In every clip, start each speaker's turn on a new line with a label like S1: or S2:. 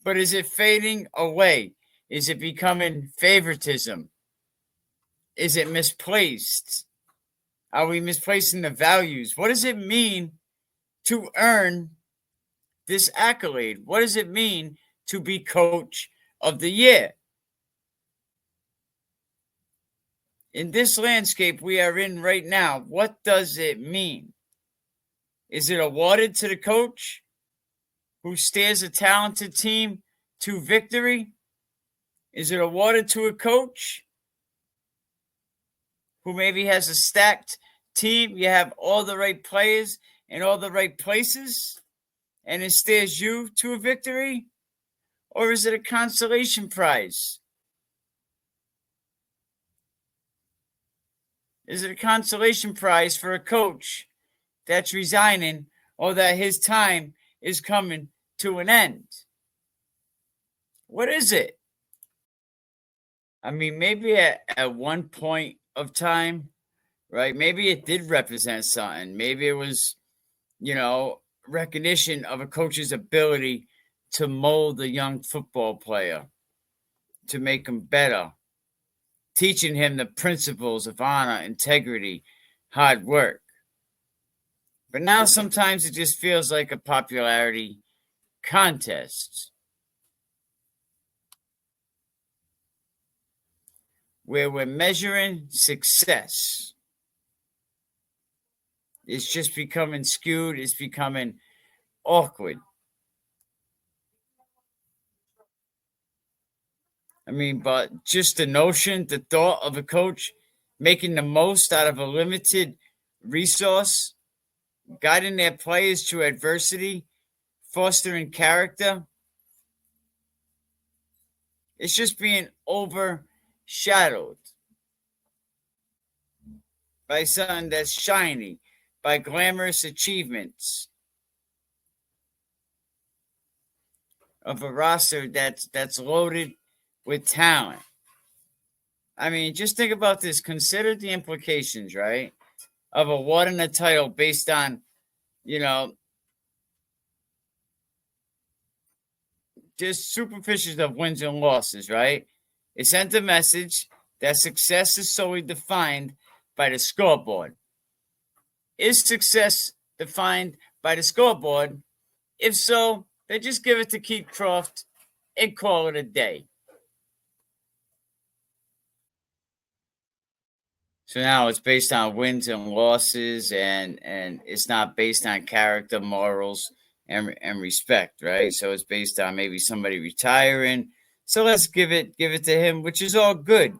S1: But is it fading away? Is it becoming favoritism? Is it misplaced? Are we misplacing the values? What does it mean to earn this accolade? What does it mean to be coach of the year? In this landscape we are in right now, what does it mean? Is it awarded to the coach who steers a talented team to victory? Is it awarded to a coach who maybe has a stacked team? You have all the right players in all the right places, and it steers you to a victory? Or is it a consolation prize? Is it a consolation prize for a coach that's resigning or that his time is coming to an end? What is it? I mean, maybe at one point of time, right? Maybe it did represent something. Maybe it was, recognition of a coach's ability to mold a young football player, to make him better, teaching him the principles of honor, integrity, hard work. But now sometimes it just feels like a popularity contest where we're measuring success. It's just becoming skewed. It's becoming awkward. I mean, but just the thought of a coach making the most out of a limited resource, guiding their players through adversity, fostering character, it's just being overshadowed by something that's shiny, by glamorous achievements of a roster that's loaded with talent. I mean, just think about this. Consider the implications, right, of awarding a title based on, just superficials of wins and losses, right? It sent a message that success is solely defined by the scoreboard. Is success defined by the scoreboard? If so, then just give it to Keith Croft and call it a day. So now it's based on wins and losses, and it's not based on character, morals, and respect, right? So it's based on maybe somebody retiring. So let's give it to him, which is all good.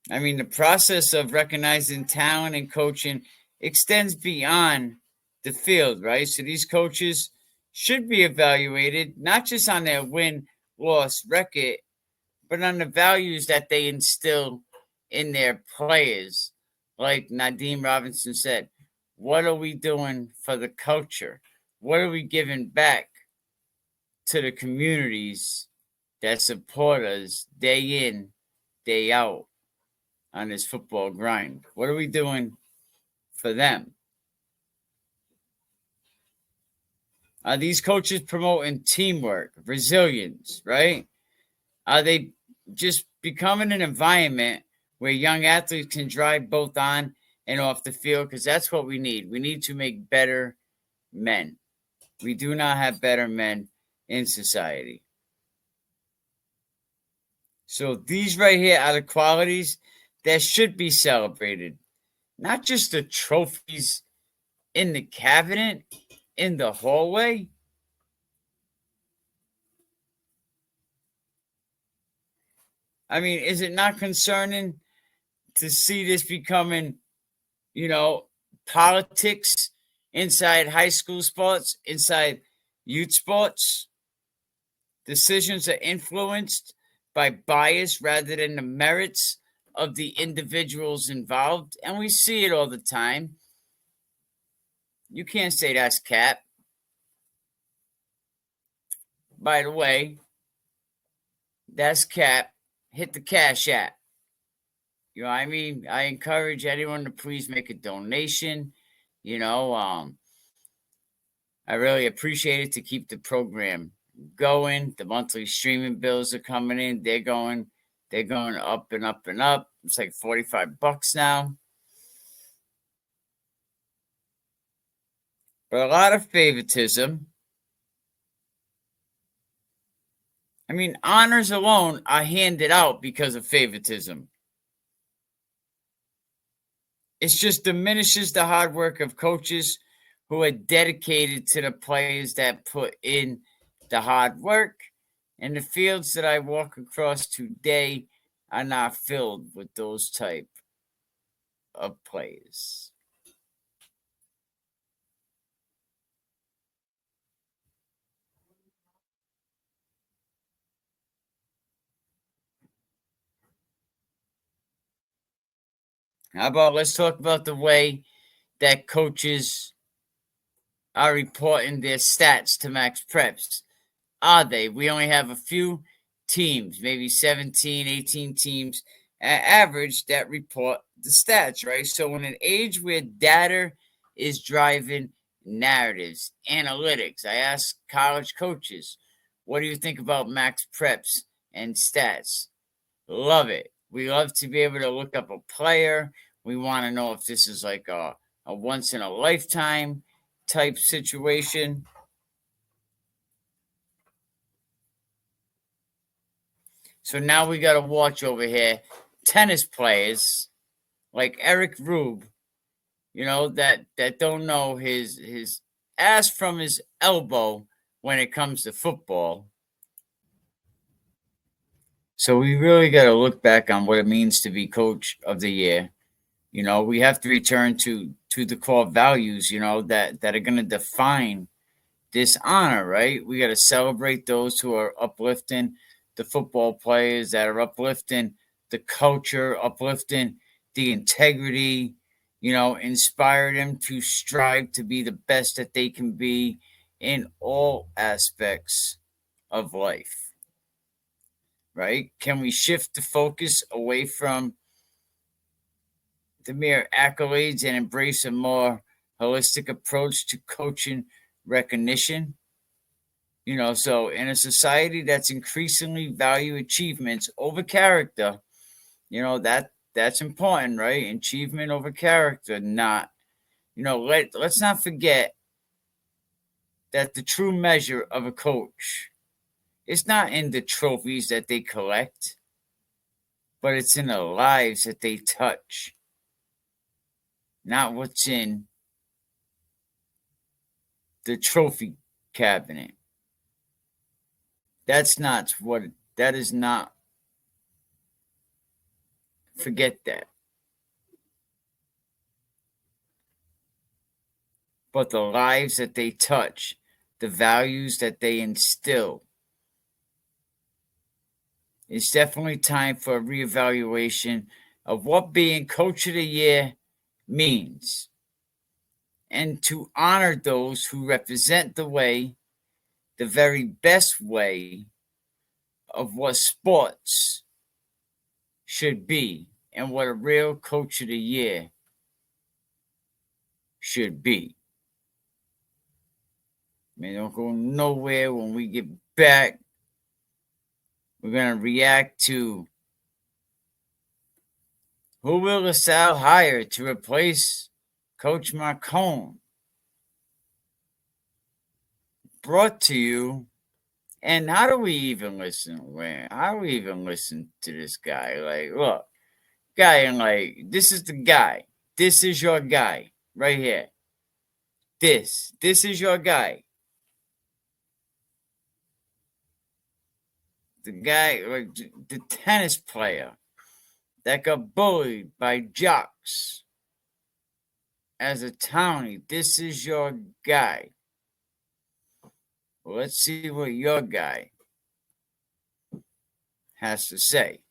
S1: I mean, the process of recognizing talent and coaching extends beyond the field, right? So these coaches should be evaluated not just on their win-loss record, but on the values that they instill in their players. Like Nadim Robinson said, what are we doing for the culture? What are we giving back to the communities that support us day in, day out on this football grind? What are we doing for them? Are these coaches promoting teamwork, resilience, right? Are they just becoming an environment where young athletes can drive both on and off the field? Because that's what we need. We need to make better men. We do not have better men in society. So these right here are the qualities that should be celebrated. Not just the trophies in the cabinet, in the hallway. I mean, is it not concerning to see this becoming, politics inside high school sports, inside youth sports? Decisions are influenced by bias rather than the merits of the individuals involved. And we see it all the time. You can't say that's cap. By the way, that's cap. Hit the Cash App. I mean? I encourage anyone to please make a donation. I really appreciate it to keep the program going. The monthly streaming bills are coming in. They're going up and up and up. It's like $45 now. But a lot of favoritism. I mean, honors alone are handed out because of favoritism. It just diminishes the hard work of coaches who are dedicated to the players that put in the hard work. And the fields that I walk across today are not filled with those type of players. How about let's talk about the way that coaches are reporting their stats to Max Preps. Are they? We only have a few teams, maybe 17, 18 teams at average that report the stats, right? So in an age where data is driving narratives, analytics, I ask college coaches, what do you think about Max Preps and stats? Love it. We love to be able to look up a player. We want to know if this is like a once in a lifetime type situation. So now we got to watch over here tennis players like Eric Rube, that don't know his ass from his elbow when it comes to football. So we really got to look back on what it means to be coach of the year. We have to return to the core values, that are going to define this honor, right? We got to celebrate those who are uplifting the football players, that are uplifting the culture, uplifting the integrity, inspire them to strive to be the best that they can be in all aspects of life, right? Can we shift the focus away from the mere accolades and embrace a more holistic approach to coaching recognition? So in a society that's increasingly value achievements over character, that's important, right? Achievement over character, not, let's not forget that the true measure of a coach is not in the trophies that they collect, but it's in the lives that they touch, not what's in the trophy cabinet. That is not, forget that. But the lives that they touch, the values that they instill. It's definitely time for a reevaluation of what being coach of the year means, and to honor those who represent the very best way of what sports should be and what a real coach of the year should be. Don't go nowhere. When we get back, we're going to react to who will LaSalle hire to replace Coach Marcone. Brought to you. And how do we even listen? How do we even listen to this guy? Like, look, guy, and like, this is the guy. This is your guy right here. This is your guy. The guy, like the tennis player that got bullied by jocks as a townie. This is your guy. Well, let's see what your guy has to say.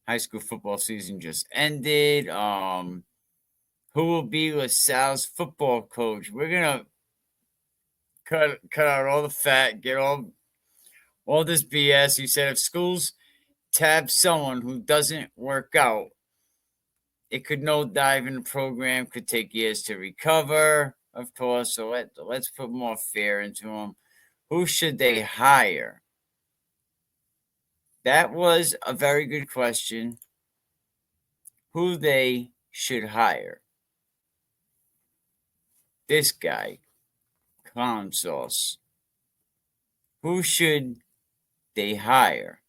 S1: High school football season just ended. Who will be LaSalle's football coach? We're gonna cut out all the fat, get all this BS. He said if schools tab someone who doesn't work out, It could no dive in the program, could take years to recover, of course. So let's put more fear into them. Who should they hire? That was a very good question. Who they should hire. This guy, clown sauce. Who should they hire?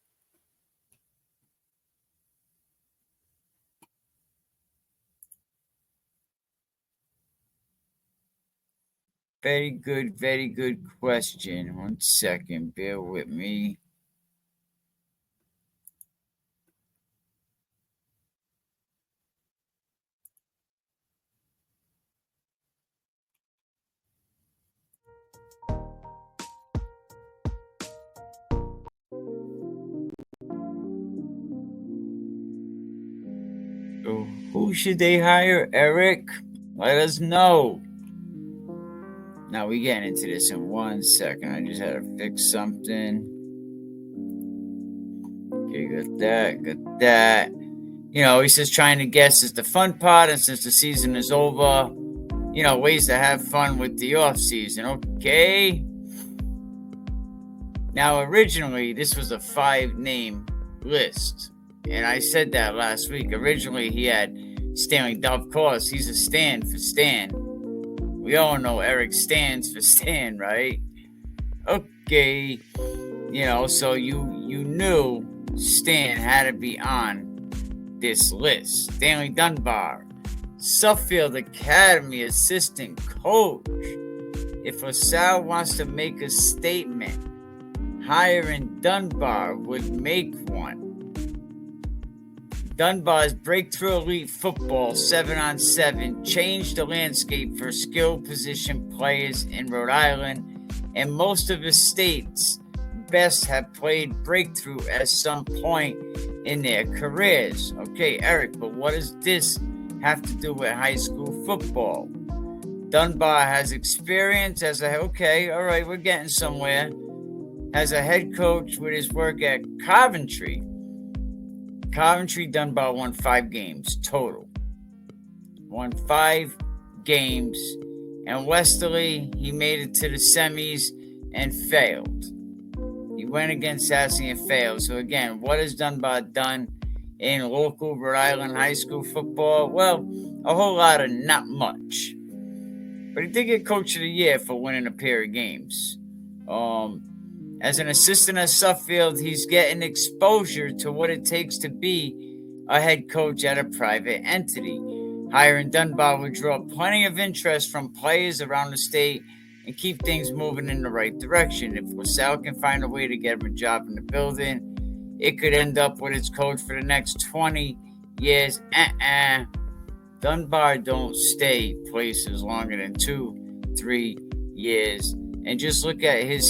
S1: Very good question. 1 second, bear with me. So who should they hire, Eric? Let us know. Now we get into this in 1 second. I just had to fix something. Okay, got that. You know, he's just trying to guess is the fun part, and since the season is over, you know, ways to have fun with the off season. Okay. Now, originally, this was a 5-name list, and I said that last week. Originally, he had Stanley. Of course, he's a Stan for Stan. We all know Eric stands for Stan, right? Okay. You know, so you knew Stan had to be on this list. Stanley Dunbar, Suffield Academy assistant coach. If LaSalle wants to make a statement, hiring Dunbar would make one. Dunbar's breakthrough elite football 7-on-7 changed the landscape for skilled position players in Rhode Island, and most of the state's best have played breakthrough at some point in their careers. Okay, Eric, but what does this have to do with high school football? Dunbar has experience as we're getting somewhere. As a head coach with his work at Coventry. Dunbar won 5 games total. Won 5 games. And Westerly, he made it to the semis and failed. He went against Sassy and failed. So again, what has Dunbar done in local Rhode Island high school football? Well, a whole lot of not much. But he did get Coach of the Year for winning a pair of games. As an assistant at Suffield, he's getting exposure to what it takes to be a head coach at a private entity. Hiring Dunbar would draw plenty of interest from players around the state and keep things moving in the right direction. If LaSalle can find a way to get him a job in the building, it could end up with its coach for the next 20 years. Dunbar don't stay places longer than 2-3 years. And just look at his